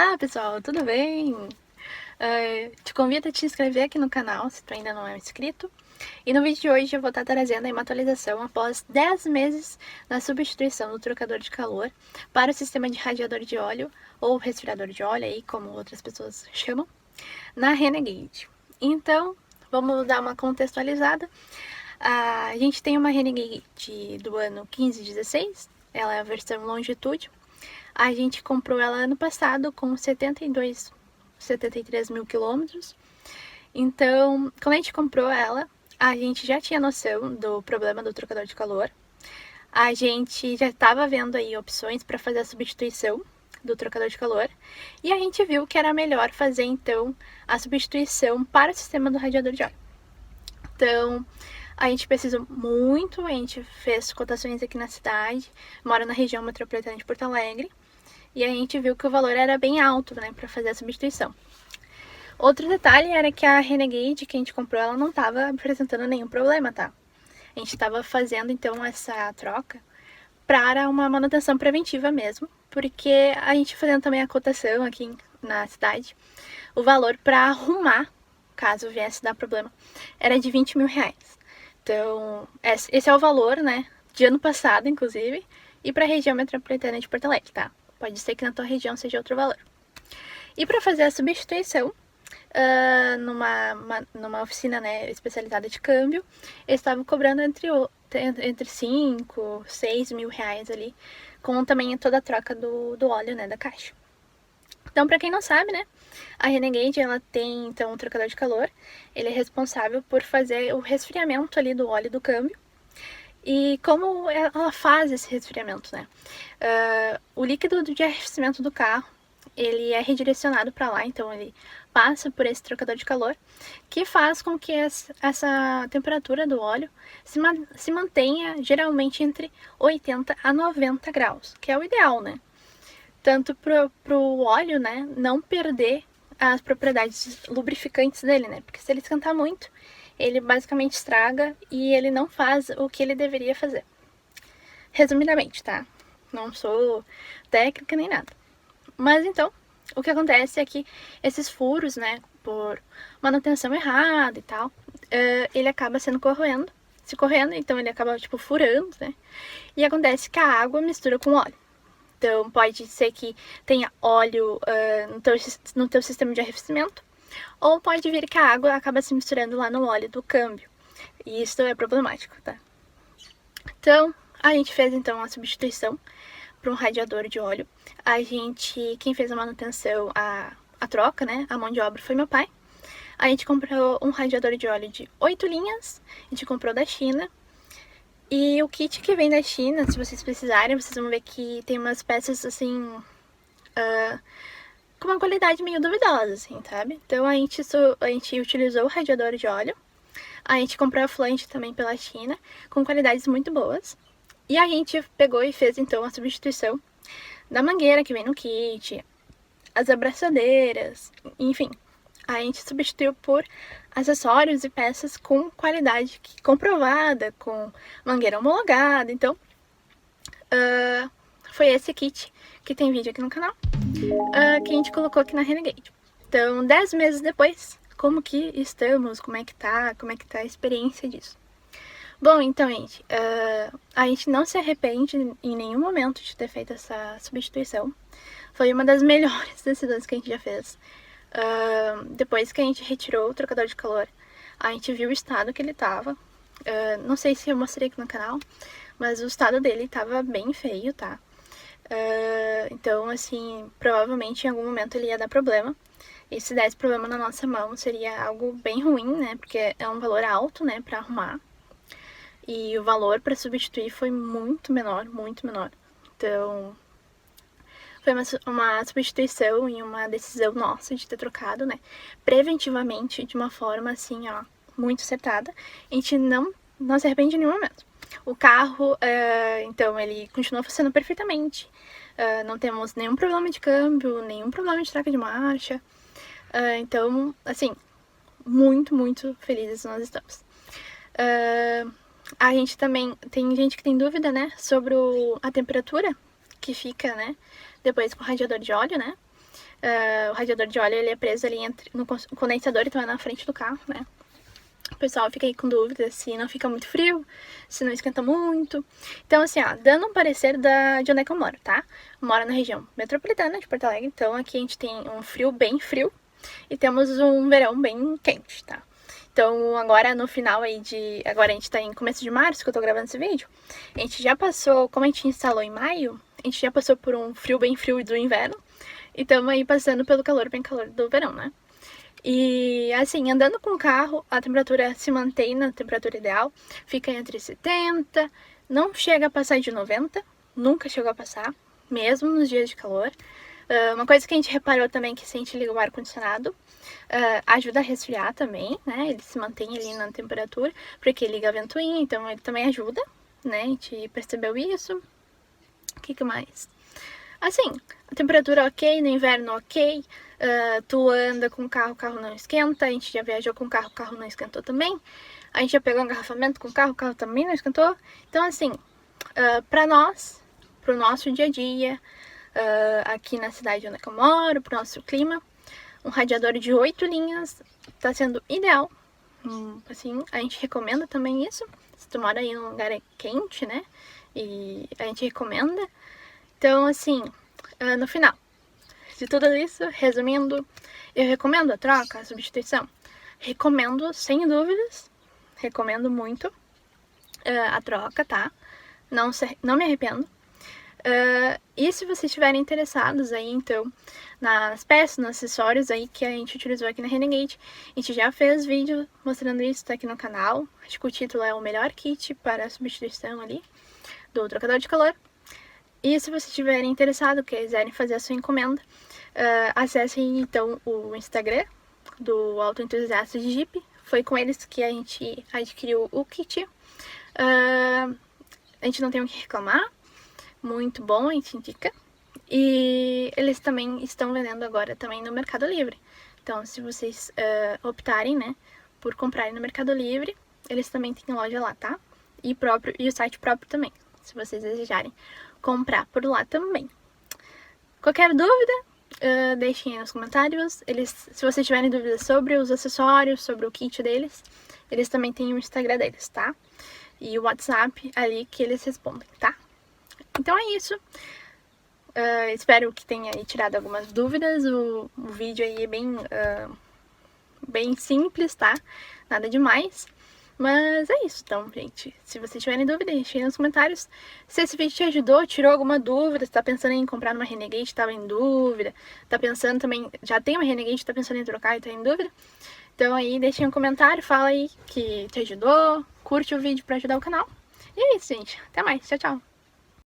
Olá pessoal, tudo bem? Te convido a te inscrever aqui no canal se tu ainda não é inscrito. E no vídeo de hoje eu vou estar trazendo aí uma atualização após 10 meses na substituição do trocador de calor para o sistema de radiador de óleo ou resfriador de óleo, aí como outras pessoas chamam, na Renegade. Então, vamos dar uma contextualizada. A gente tem uma Renegade do ano 1516, ela é a versão Longitude. A gente comprou ela ano passado com 73 mil quilômetros. Então, quando a gente comprou ela, a gente já tinha noção do problema do trocador de calor. A gente já estava vendo aí opções para fazer a substituição do trocador de calor. E a gente viu que era melhor fazer então a substituição para o sistema do radiador de óleo. Então, a gente pesquisou muito, a gente fez cotações aqui na cidade, mora na região metropolitana de Porto Alegre. E a gente viu que o valor era bem alto, né, para fazer a substituição. Outro detalhe era que a Renegade que a gente comprou, ela não estava apresentando nenhum problema, tá? A gente estava fazendo então essa troca para uma manutenção preventiva mesmo, porque a gente fazendo também a cotação aqui na cidade, o valor para arrumar, caso viesse dar problema, era de 20 mil reais. Então, esse é o valor, né, de ano passado, inclusive, e para a região metropolitana de Porto Alegre, tá? Pode ser que na tua região seja outro valor. E para fazer a substituição, numa oficina, né, especializada de câmbio, eles estavam cobrando entre 5, 6 mil reais ali, com também toda a troca do óleo, né, da caixa. Então, para quem não sabe, né, a Renegade, ela tem, então, um trocador de calor. Ele é responsável por fazer o resfriamento ali do óleo do câmbio. E como ela faz esse resfriamento, né? O líquido de arrefecimento do carro, ele é redirecionado para lá, então ele passa por esse trocador de calor, que faz com que essa temperatura do óleo se mantenha geralmente entre 80 a 90 graus, que é o ideal, né? Tanto pro óleo, né, não perder as propriedades lubrificantes dele, né? Porque se ele esquentar muito, ele basicamente estraga e ele não faz o que ele deveria fazer. Resumidamente, tá? Não sou técnica nem nada. Mas então, o que acontece é que esses furos, né, por manutenção errada e tal, ele acaba se correndo, então ele acaba, tipo, furando, né? E acontece que a água mistura com óleo. Então, pode ser que tenha óleo no teu sistema de arrefecimento, ou pode vir que a água acaba se misturando lá no óleo do câmbio. E isso é problemático, tá? Então, a gente fez então a substituição para um radiador de óleo. Quem fez a manutenção, a troca, né? A mão de obra foi meu pai. A gente comprou um radiador de óleo de 8 linhas, a gente comprou da China. E o kit que vem da China, se vocês precisarem, vocês vão ver que tem umas peças assim, com uma qualidade meio duvidosa, assim, sabe? Então a gente utilizou o radiador de óleo, a gente comprou a flange também pela China, com qualidades muito boas. E a gente pegou e fez então a substituição da mangueira que vem no kit, as abraçadeiras, enfim. A gente substituiu por acessórios e peças com qualidade comprovada, com mangueira homologada. Então, foi esse kit que tem vídeo aqui no canal, que a gente colocou aqui na Renegade. Então, 10 meses depois, como que estamos, como é que tá a experiência disso. Bom, então, gente, a gente não se arrepende em nenhum momento de ter feito essa substituição. Foi uma das melhores decisões que a gente já fez. Depois que a gente retirou o trocador de calor, a gente viu o estado que ele tava. Não sei se eu mostrei aqui no canal, mas o estado dele tava bem feio, tá? Então, assim, provavelmente em algum momento ele ia dar problema. E se desse problema na nossa mão, seria algo bem ruim, né? Porque é um valor alto, né, pra arrumar. E o valor para substituir foi muito menor, muito menor. Então, foi uma substituição e uma decisão nossa de ter trocado, né, preventivamente, de uma forma assim, ó, muito acertada. A gente não se arrepende em nenhum momento. O carro, então, ele continua funcionando perfeitamente. Não temos nenhum problema de câmbio, nenhum problema de troca de marcha. Então, assim, muito, muito felizes nós estamos. A gente também, tem gente que tem dúvida, né, sobre a temperatura que fica, né, depois com o radiador de óleo, né. O radiador de óleo, ele é preso ali no condensador, então é na frente do carro, né? O pessoal fica aí com dúvida se não fica muito frio, se não esquenta muito. Então, assim, ó, dando um parecer de onde é que eu moro, tá? Eu moro na região metropolitana de Porto Alegre, então aqui a gente tem um frio bem frio e temos um verão bem quente, tá? Então, agora no final aí agora a gente tá em começo de março que eu tô gravando esse vídeo. A gente já passou, como a gente instalou em maio, a gente já passou por um frio bem frio do inverno. E estamos aí passando pelo calor bem calor do verão, né? E assim, andando com o carro, a temperatura se mantém na temperatura ideal, fica entre 70, não chega a passar de 90, nunca chegou a passar, mesmo nos dias de calor. Uma coisa que a gente reparou também é que se a gente liga o ar-condicionado, ajuda a resfriar também, né? Ele se mantém ali na temperatura, porque liga a ventoinha, então ele também ajuda, né? A gente percebeu isso. O que mais? Assim, a temperatura ok, no inverno ok, tu anda com o carro não esquenta, a gente já viajou com o carro não esquentou também, a gente já pegou engarrafamento com o carro também não esquentou. Então, assim, pra nós, pro nosso dia a dia, aqui na cidade onde eu moro, pro nosso clima, um radiador de 8 linhas tá sendo ideal. Assim, a gente recomenda também isso, se tu mora aí num lugar quente, né, e a gente recomenda. Então, assim, no final de tudo isso, resumindo, eu recomendo a troca, a substituição? Recomendo, sem dúvidas, recomendo muito a troca, tá? Não me arrependo. E se vocês estiverem interessados aí, então, nas peças, nos acessórios aí que a gente utilizou aqui na Renegade, a gente já fez vídeo mostrando isso, tá aqui no canal. Acho que o título é o melhor kit para a substituição ali do trocador de calor. E se vocês estiverem interessados, quiserem fazer a sua encomenda, acessem então o Instagram do Auto Entusiasta de Jeep. Foi com eles que a gente adquiriu o kit. A gente não tem o que reclamar, muito bom, a gente indica. E eles também estão vendendo agora também no Mercado Livre. Então, se vocês optarem, né, por comprarem no Mercado Livre, eles também têm loja lá, tá? E o site próprio também, se vocês desejarem comprar por lá também. Qualquer dúvida, deixem aí nos comentários. Se vocês tiverem dúvidas sobre os acessórios, sobre o kit deles, eles também têm o Instagram deles, tá? E o WhatsApp ali que eles respondem, tá? Então é isso. Espero que tenha aí tirado algumas dúvidas. O vídeo aí é bem simples, tá? Nada demais. Mas é isso, então, gente. Se vocês tiverem dúvida, deixem aí nos comentários. Se esse vídeo te ajudou, tirou alguma dúvida, se tá pensando em comprar uma Renegade, tava em dúvida, tá pensando também, já tem uma Renegade, tá pensando em trocar e tá em dúvida, então aí deixem um comentário, fala aí que te ajudou, curte o vídeo pra ajudar o canal. E é isso, gente. Até mais. Tchau, tchau.